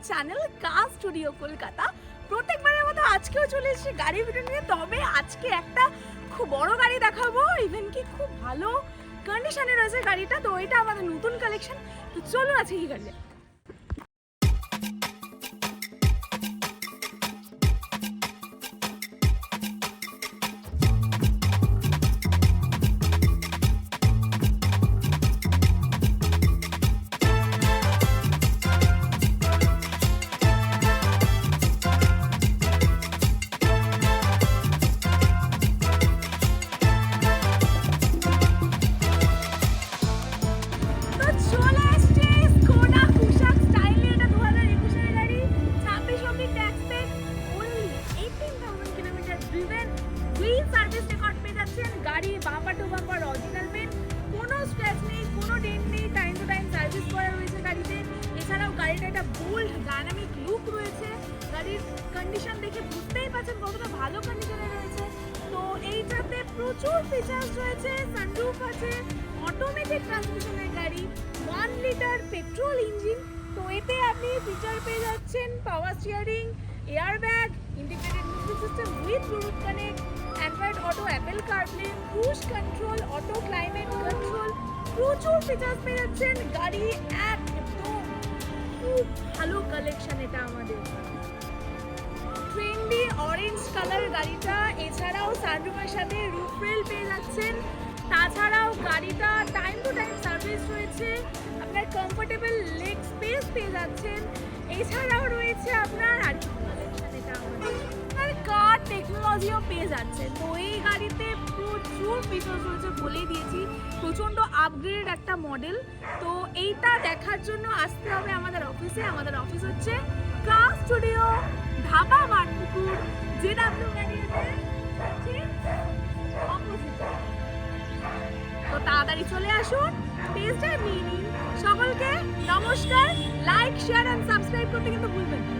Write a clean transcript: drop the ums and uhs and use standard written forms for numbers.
Channel কার studio Kolkata. প্রত্যেকবারের মতো আজকেও চলে এসেছি গাড়ি ভিডিও নিয়ে। তবে আজকে একটা খুব বড় গাড়ি দেখাবো, ইভেন কি খুব ভালো কন্ডিশনে রয়েছে গাড়িটা। তো এটা আমাদের নতুন কালেকশন। তো চলো আছে কি গাড়ি। গাড়ি bumper to bumper original paint, কোনো স্ক্র্যাচ নেই, কোনো ডেন্ট নেই, টাইম টু টাইম সার্ভিস করা রয়েছে গাড়িতে। এছাড়াও গাড়িটা একটা বোল্ড ডাইনামিক লুক রয়েছে। গাড়ির কন্ডিশন দেখে বুঝতেই পারছেন কতটা ভালো কন্ডিশনে রয়েছে। তো এইটাতে প্রচুর ফিচার্স রয়েছে, সানরুফ আছে, অটোমেটিক ট্রান্সমিশনের গাড়ি, 1 লিটার পেট্রোল ইঞ্জিন। তো এতে আপনি ফিচার পেয়ে যাচ্ছেন power steering, air bag, integrated music system with Bluetooth connect, Android auto, Apple CarPlay, cruise control, auto climate control, প্রচুর ফিচার্স পেয়ে যাচ্ছেন। গাড়ি একদম খুব ভালো কালেকশন এটা আমাদের। ট্রেন্ডি অরেঞ্জ কালার গাড়িটা, এছাড়াও সানরুফের সাথে রুফ রেল পেয়ে যাচ্ছেন। তাছাড়াও গাড়িটা টাইম টু টাইম সার্ভিস রয়েছে, আপনার কমফোর্টেবল লেগ স্পেস পেয়ে যাচ্ছেন। এছাড়াও রয়েছে আপনার আর কালেকশন এটা আমাদের কার টেকনোলজিও পেয়ে যাচ্ছে। তো এই গাড়িতে প্রচুর ফিচার্স রয়েছে, বলেই দিয়েছি, প্রচণ্ড আপগ্রেড একটা মডেল। তো এইটা দেখার জন্য আসতে হবে আমাদের অফিসে। আমাদের অফিস হচ্ছে কার স্টুডিও, ঢাকা মাঠপুকুর, জেডব্লিউ অপোজিটে। তো তাড়াতাড়ি চলে আসুন, টেস্ট ড্রাইভ নিয়ে নিন। সকলকে নমস্কার, লাইক, শেয়ার এন্ড সাবস্ক্রাইব করতে কিন্তু ভুলবেন না।